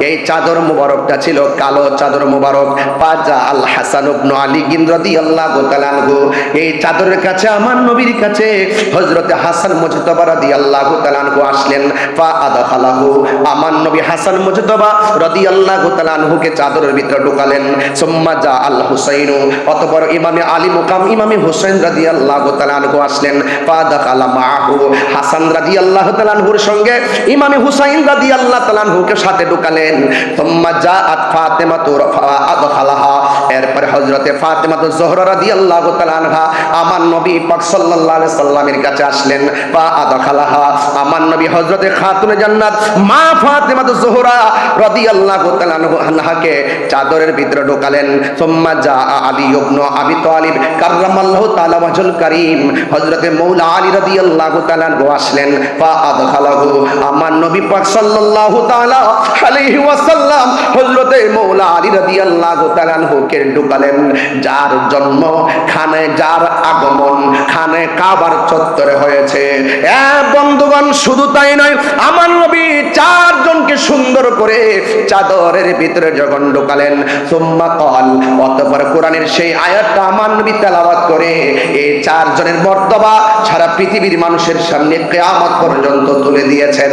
এই চাদর মুবারকটা ছিল কালো চাদর মুবারক। পাজা আল হাসান ইবনে আলী রাদিয়াল্লাহু তাআলা আনহু, এই চাদরের কাছে আমার নবীর কাছে হযরতে হাসান মুজতবা রাদিয়াল্লাহু তাআলা আনহু আসলেন। ফা আদখালাহু, আমার নবী হাসান মুজতবা রাদিয়াল্লাহু তাআলা আনহুকে চাদরের ভিতরে ঢুকালেন। সুম্মা জা আল হুসাইন, অতঃপর ইমামে আলী মুকাম ইমামে হুসাইন রাদিয়াল্লাহু তাআলা আনহু আসলেন। ফা দাখালা মাহু, হাসান রাদিয়াল্লাহু তাআলা আনহুর সঙ্গে ইমামে হুসাইন রাদিয়াল্লাহু তাআলা আনহুকে সাথে ঢুকালেন। সুম্মা জাআত ফাতেমাতু ফা আদখালাহা, এরপর হযরতে ফাতেমাতু যোহরা রাদিয়াল্লাহু তাআলা আনহা আমার নবী পাক সাল্লাল্লাহু আলাইহি সাল্লামের কাছে আসলেন। ফা আদখালাহা, আমার নবী হযরতে খাতুনে জান্নাত মা ফাতেমাতু যোহরা রাদিয়াল্লাহু তাআলা আনহাকে চাদরের ভিতরে ঢোকালেন। সুম্মা জাআ আলী ইবনে আবি তালিব কাররামাল্লাহু তাআলা ওয়াজহুল কারীম, হযরতে মাওলা আলী রাদিয়াল্লাহু তাআলা আসলেন। ফা আদখালাহু, আমার নবী পাক সাল্লাল্লাহু তাআলা আলাইহি ওয়াসাল্লাম হযরতে মাওলা আলী রাদিয়াল্লাহু তাআলা কে ঢোকালেন। যার জন্ম খানে, যার আগমন খানে কাবার চত্বরে হয়েছে। বন্ধুগণ, শুধু তাই নয়, আমার নবী 4 জন চারজনকে সুন্দর করে চাদরের ভিতরে যখন ঢোকালেন, সুম্মা ক্বাল, অতঃপর কোরআনের সেই আয়াতটা আমার নবী তেলাওয়াত করে এই চারজনের মর্তবা সারা পৃথিবীর মানুষের সামনে কিয়ামত পর্যন্ত তুলে দিয়েছেন।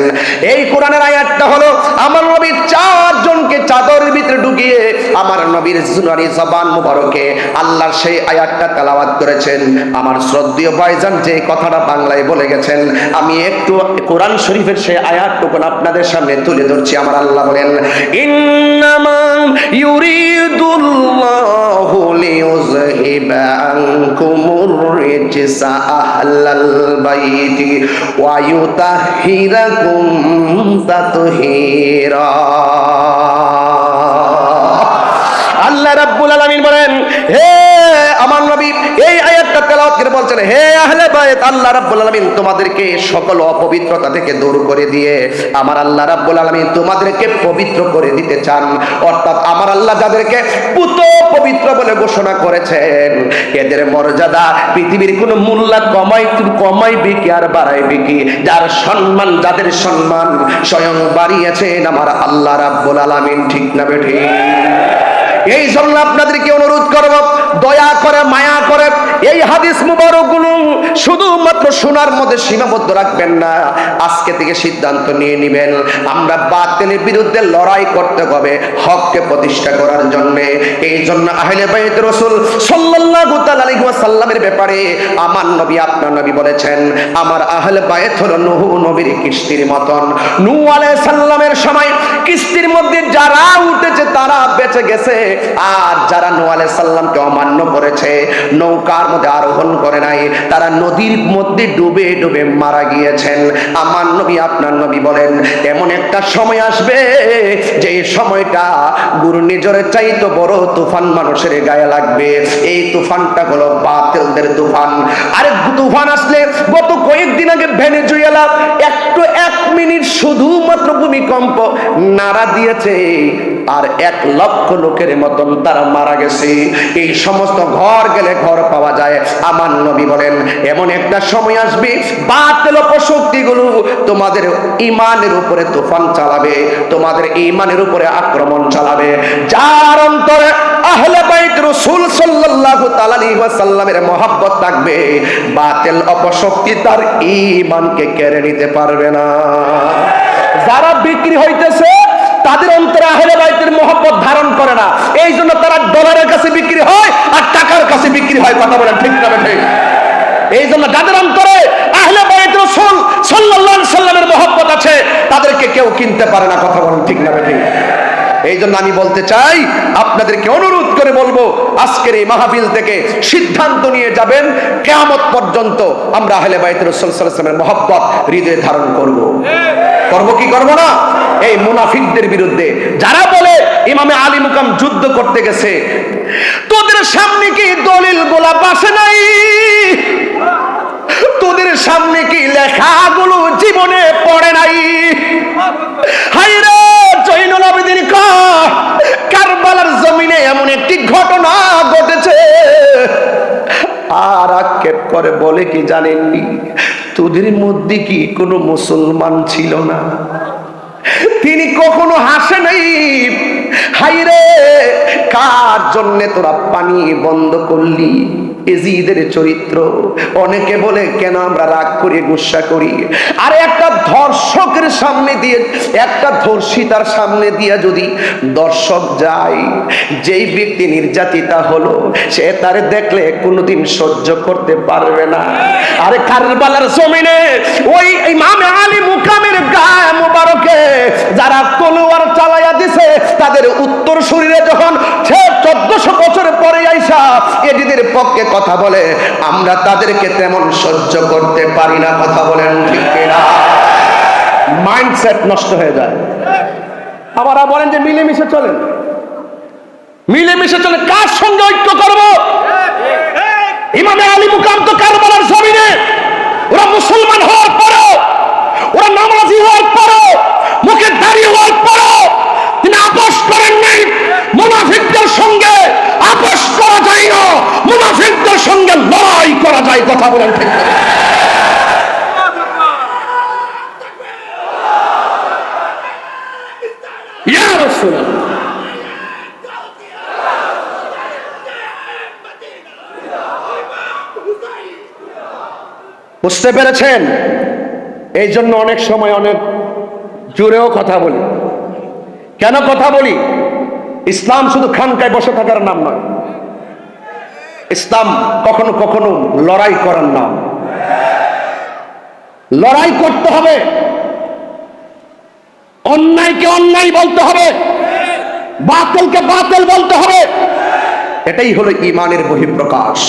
এই কোরআনের আয়াতটা হলো আমার নবী চারজনকে চাদরের ভিতরে ঢুকিয়ে আমার নবীর সুনানি জবান মুবারকে আল্লাহর সেই আয়াতটা তেলাওয়াত করেছেন। আমার শ্রদ্ধেয় ভাইজান যে কথাটা বাংলায় বলে গেছেন, আমি একটু কোরআন শরীফের সেই আয়াতটুকু আপনাদের সামনে তুলে ধরছি। আমার আল্লাহ বলেন, ইন্নামা ইউরিদুল্লাহু লিইউযহিবা আনকুমুর রিজসা আহলাল বাইতি ওয়া ইউতাহহিরাকুম তাতহীরা। আল্লাহ রাব্বুল আলামিন বলেন, হে আমার নবী এই আয়াতটা তেলাওয়াত করে বলছেন, হে আহলে বাইত, আল্লাহ রাব্বুল আলামিন তোমাদেরকে সকল অপবিত্রতা থেকে দূর করে দিয়ে আমার আল্লাহ রাব্বুল আলামিন তোমাদেরকে পবিত্র করে দিতে চান। অর্থাৎ আমার আল্লাহ যাদেরকে পুত পবিত্র বলে ঘোষণা করেছেন, এদের মর্যাদা পৃথিবীর কোন মূল্য কমাইবে কি আর বাড়াইবে কি? যাদের সম্মান স্বয়ং বাড়িয়েছেন আমার আল্লাহ রাব্বুল আলামিন। ঠিক না বেঠিক? এই জন্য আপনাদেরকে অনুরোধ করব, দয়া করে মায়া করে এই হাদিস মুবারকগুলো শুধুমাত্র শোনার মধ্যে সীমাবদ্ধ রাখবেন না। আজকে থেকে সিদ্ধান্ত নিয়ে নেবেন, আমরা বাতিলের বিরুদ্ধে লড়াই করতে হবে হককে প্রতিষ্ঠা করার জন্য। এই জন্য আহলে বাইত রাসূল সাল্লাল্লাহু তাআলা আলাইহি ওয়াসাল্লামের ব্যাপারে আমার নবী আপনার নবী বলেছেন, আমার আহলে বাইত হলো নূহ নবীর কিস্তির মতন। নূহ আলাইহিস সালামের সময় কিস্তির মধ্যে যারা উঠেছে তারা বেঁচে গেছে, আর যারা নূহ আলাইহিস সালামকে অমান্য করেছে, নৌকার মধ্যে আরোহণ করে নাই, তারা নদীর মধ্যে ডুবে ডুবে মারা গিয়েছেন। আমার নবী আপনার নবী বলেন, এমন একটা সময় আসবে যে সময়টা ঘূর্ণিঝড়ের চাইতে বড় তুফান মানুষের গায়ে লাগবে। এই তুফানটা হলো বাতিলদের তুফান। আরে তুফান আসলে গত কয়েকদিন আগে ভেনেজুয়েলা একটু 1 মিনিট শুধুমাত্র ভূমিকম্প নাড়া দিয়েছে, আর 1 লক্ষ লোকের মতন তারা মারা গেছে। এই সমস্ত ঘর গেলে ঘর পাওয়া যায়। আমার নবী বলেন, এমন একটা সময় আসবে বাতিল অপশক্তিগুলো তোমাদের ঈমানের উপরে তুফান চালাবে, তোমাদের ঈমানের উপরে আক্রমণ চালাবে। যার অন্তরে আহলে বাইত রাসূল সাল্লাল্লাহু তাআলা আলাইহি ওয়াসাল্লামের মহব্বত থাকবে, বাতিল অপশক্তি তার ঈমানকে কেড়ে নিতে পারবে না। যারা বিক্রি হইতেছে তাদের অন্তরে আহলে বাইতের মহব্বত ধারণ করে না, এই জন্য তারা ডলারের কাছে বিক্রি হয় আর টাকার কাছে বিক্রি হয়। কথা বলেন ঠিক না ঠিক? এই জন্য যাদের অন্তরে আহলে বাইত রাসূল সাল্লাল্লাহু আলাইহি সাল্লামের মহব্বত আছে তাদেরকে কেউ কিনতে পারে না। কথা বলেন ঠিক না ঠিক? এই জন্য আমি বলতে চাই, আপনাদেরকে অনুরোধ করে বলবো, আজকের এই মাহফিল থেকে সিদ্ধান্ত নিয়ে যাবেন কিয়ামত পর্যন্ত আমরা আহলে বাইত রাসূল সাল্লাল্লাহু আলাইহি ওয়াসাল্লামের মহব্বত হৃদয়ে ধারণ করব। করব কি করব না? এই মুনাফিকদের বিরুদ্ধে যারা বলে ইমামে আলী মুকাম যুদ্ধ করতে গেছে, তোদের সামনে কি দলিল গোলাপ আসে নাই? তোদের সামনে কি লেখাগুলো জীবনে পড়ে নাই? হায়রে জয়নুল আবেদিন কারবালার জমিনে এমন একটি ঘটনা ঘটেছে, আর আক্ষেপ করে বলে কি জানেননি, তোদের মধ্যে কি কোনো মুসলমান ছিল না? তিনি কখনো হাসে নাই। হায়রে কার জন্য তোরা পানি বন্ধ করলি? এজিদের চরিত্র। অনেকে বলে কেন আমরা রাগ করি, গুসা করি? আর একটা ধর্ষকের সামনে দিয়ে, একটা ধর্ষিতার সামনে দিয়ে যদি দর্শক যায়, যেই ব্যক্তি নির্যাতিতা হলো সে তারে দেখলে কোনোদিন সহ্য করতে পারবে না। আরে কারবালার জমিনে ওই ইমামে আলী মুকামের গায়ে মোবারকে যারা তলোয়ার চালাইয়া দিছে, তাদের উত্তর শরীরে যখন সে 1400 বছর পরে আইসা এজিদের পক্ষে কথা বলে, আমরা তাদেরকে তেমন সহ্য করতে পারি না। কথা বলেন ঠিক কিনা? মাইন্ডসেট নষ্ট হয়ে যায়। আবার বলেন যে মিলেমিশে চলেন, মিলেমিশে চলে কার সঙ্গে ঐক্য করব? ইমামে আলী মুকাম তো কারবালার জমিনে ওরা মুসলমান হওয়ার পরও, ওরা নামাজি হওয়ার পরও, মুখে দাড়ি হওয়ার পরও তিনি আপোষ করেন নাই। মুনাফিকদের সঙ্গে আপোষ করা যায় না, মুনাফিকদের সঙ্গে লড়াই করা যায়। কথা বলেন ঠিক? বুঝতে পেরেছেন? এই জন্য অনেক সময় অনেক জোরেও কথা বলি। কেন কথা বলি? ইসলাম শুধু খানকায় বসে থাকার নাম নয়, ইসলাম কখনো কখনো লড়াই করার নাম। লড়াই করতে হবে, অন্যায়কে অন্যায় বলতে হবে, বাতিলকে বাতিল বলতে হবে। এটাই হলো ঈমানের বহিঃপ্রকাশ।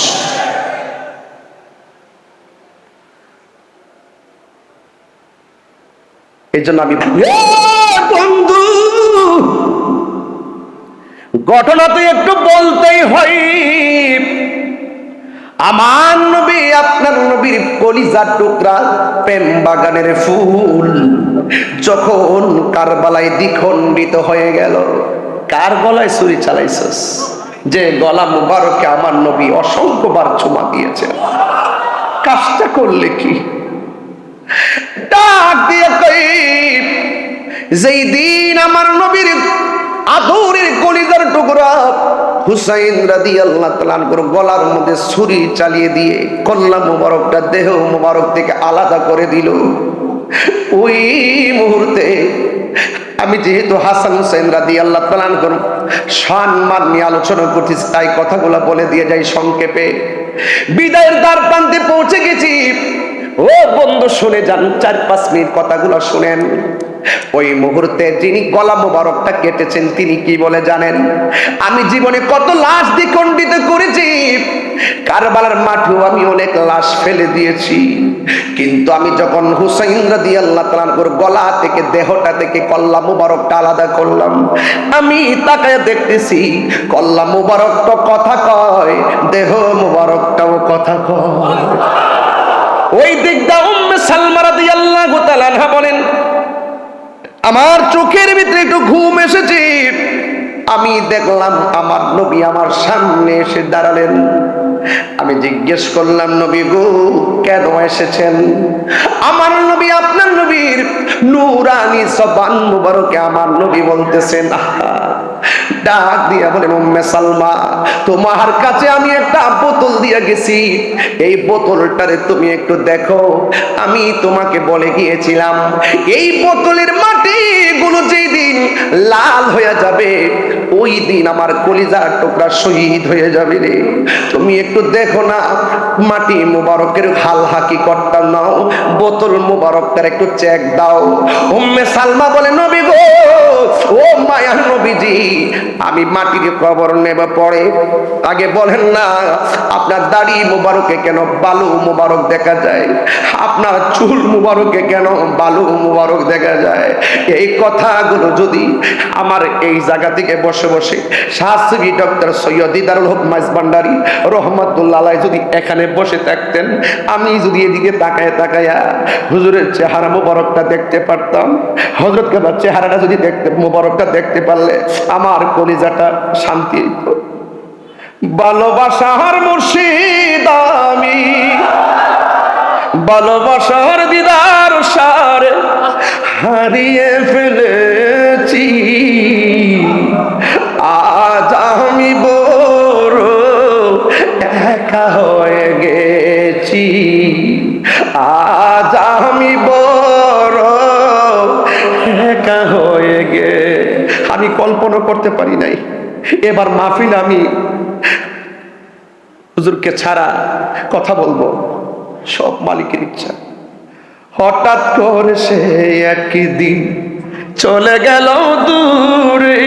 এই জন্য আমি বন্ধু, ঘটনা তো একটু বলতেই হয়। আমার নবী, আপনার নবীর কলিজার টুকরা, প্রেম বাগানের ফুল যখন কারবালায় দ্বিখণ্ডিত হয়ে গেল। কার গলায় ছুরি চালাইছস? যে গলা মুবারকে আমার নবী অসংখ্যবার চুমা দিয়েছেন। কাজটা করলে কি? ডাক দিয়ে কই, যেই দিন আমার নবীর আদরের কলিজার টুকরা হুসাইন রাদিয়াল্লাহু তাআলা আনহুর গলার মধ্যে ছুরি চালিয়ে দিয়ে কল্লা মুবারকটা দেহ মুবারক থেকে আলাদা করে দিল, ওই মুহূর্তে আমি যেহেতু হাসান হুসাইন রাদিয়াল্লাহু তাআলা আনহুর সম্মান নিয়ে আলোচনা করতেছি, তাই কথাগুলো বলে দিয়ে যাই সংক্ষেপে। বিদায়ের দ্বার প্রান্তে পৌঁছে গেছি। ও বন্ধু শুনে যান, 4-5 মিনিট কথাগুলো শুনেন। ওই মুহূর্তে যিনি গলা মোবারকটা কেটেছেন তিনি কি বলে জানেন? আমি জীবনে কত লাশ দ্বিখণ্ডিত করেছি, কারবালার মাঠেও আমি অনেক লাশ ফেলে দিয়েছি, কিন্তু আমি যখন হুসাইন রাদিয়াল্লাহু তাআলা আনহুর গলা থেকে দেহটা থেকে কল্লা মোবারকটা আলাদা করলাম, আমি তাকায় দেখতেছি কল্লা মোবারকটা কথা কয়, দেহ মোবারকটাও কথা কয়। ওই দিকটা উম্মে সালমা রাদিয়াল্লাহু তাআলা আনহা বলেন, আমার চোখের ভিতরে একটু ঘুম এসেছে, আমি দেখলাম আমার নবী আমার সামনে এসে দাঁড়ালেন। আমি জিজ্ঞেস করলাম, নবী গো কেন এসেছেন? আমার নবী, আপনার নবীর নূরানি জবান মুবারকে আমার নবী বলতেছেন, ডাক দিয়া বলেন, উম্মে সালমা তোমার কাছে আমি একটা বোতল দিয়ে গেছি, এই বোতলটারে তুমি একটু দেখো। আমি তোমাকে বলে গিয়েছিলাম এই বোতলের মাটি গুলো যেই দিন লাল হয়ে যাবে, ওই দিন আমার কলিজার টুকরা শহীদ হয়ে যাবে রে। তুমি একটু দেখো না, মাটি মুবারকের হাল হাকিকতটা নাও, বোতল মুবারকটার একটু চেক দাও। উম্মে সালমা বলে, নবী গো, ও মায়ার নবীজি, আমি মাটির কবর নেব পরে, আগে বলেন না আপনার দাড়ি মুবারকে কেন বালু মুবারক দেখা যায়? আপনার চুল মুবারকে কেন বালু মুবারক দেখা যায়? এই কথাগুলো যদি আমার এই জায়গা থেকে বসে বসে শাস্ত্রী ডক্টর সৈয়দ দিদারুল হক মাইজভান্ডারী রহমাতুল্লাহ আলাইহি যদি এখানে বসে থাকতেন, আমি যদি এদিকে তাকায় তাকায়া হুজুরের চেহারা মুবারকটা দেখতে পারতাম, হযরত কেবলার চেহারাটা যদি দেখতে মুবারকটা দেখতে পারলে আমার কলিজাটা শান্তি হতো। ভালোবাসার মুর্শিদ আমি, ভালোবাসার দিদার সারে হারিয়ে ফেলেছি, আজ আমি বড় একা হয়ে গেছি, আজ আমি বড় একা হয়ে গে। আমি কল্পনা করতে পারি নাই এবার মাহফিল আমি হুজুরকে ছাড়া কথা বলবো, সব মালিকের ইচ্ছা। হঠাৎ করে সে একদিন চলে গেল দূরে,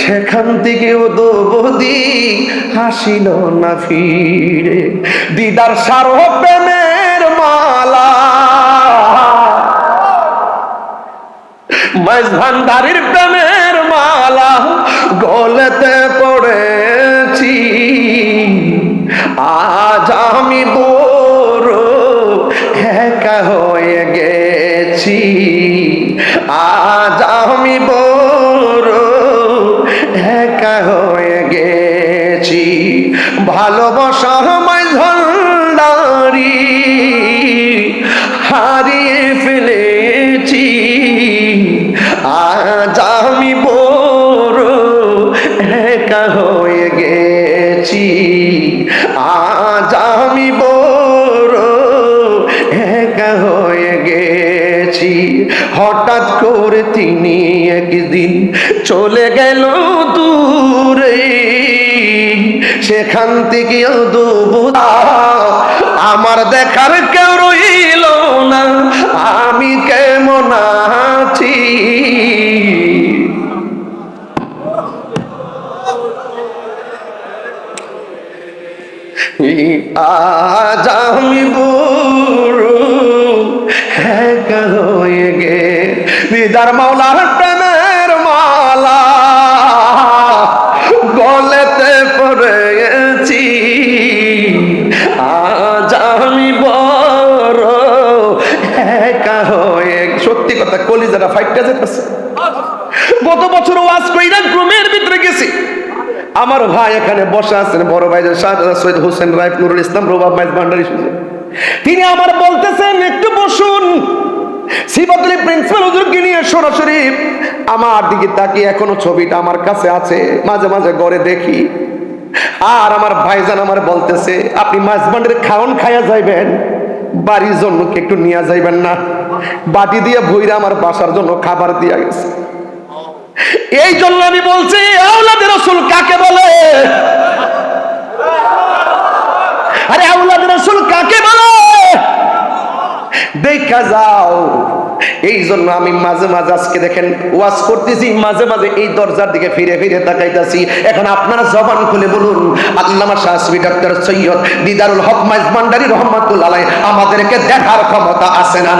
সেখান থেকে ও দোবদি হাসিল না ফিরে। দিদার সারো প্রেমের মালা, মাইজভান্ডারীর প্রেমের মালা গলেতে পড়েছি, আজ আমি বড় একা হয়ে গেছি, আজ আমি বড় একা হয়ে গেছি। ভালোবাসা মাইজভান্ডারী হারিয়ে ফেলেছি, আজ আমি বড় একা হয়ে গেছি, আজ আমি বড় একা হয়ে গেছি। হঠাৎ করে তিনি একদিন চলে গেল দূরে, সেখান থেকে আমার দেখার কেউ রইল না, আমি কেমন আছি। আজ আমি বুড়ো একা হয়ে গে, দিদার মাওলার প্রেমের মালা গলেতে পড়েছি। আজ আমি বড় একা হয়ে, সত্যি কথা কলিজাটা ফাইটটা যেতেছে। গত বছর ওয়াজ কইরা গ্রামের ভিতরে গেছি, আমার ভাই এখানে বসে আছেন, বড় ভাই সৈয়দ হোসেন রাইফ নুরুল ইসলাম রবাব মাইজ ভান্ডারী, তিনি আমার বলতেছেন একটু বসুন। সিবাতুল প্রিন্সিপাল হুজুরকে নিয়ে সরাসরি আমার দিকে তাকিয়ে, এখনো ছবিটা আমার কাছে আছে, মাঝে মাঝে ঘরে দেখি। আর আমার ভাইজান আমার বলতেছে, আপনি মাইজ ভান্ডারে খাওন খাইয়া যাইবেন, বাড়ির জন্য কি একটু নিয়ে যাইবেন না? বাটি দিয়ে ভইরা আমার বাসার জন্য খাবার দিয়া গেছে। এই জন্য আমি বলছি, আওলাদে রাসূল কাকে বলে? আরে আওলাদে রাসূল কাকে বলে দেখা যাও। এই জন্য আমি মাঝে মাঝে, আজকে দেখেন ওয়াজ করতেছি, মাঝে মাঝে এই দরজার দিকে ফিরে ফিরে তাকাইতাছি। এখন আপনারা জবান খুলে বলুন, আল্লামা শাহসুফি ডক্টর সৈয়দ দিদারুল হক মাইজ ভান্ডারী রহমাতুল্লাহ আলাইহি আমাদেরকে দেখার ক্ষমতা আছে না?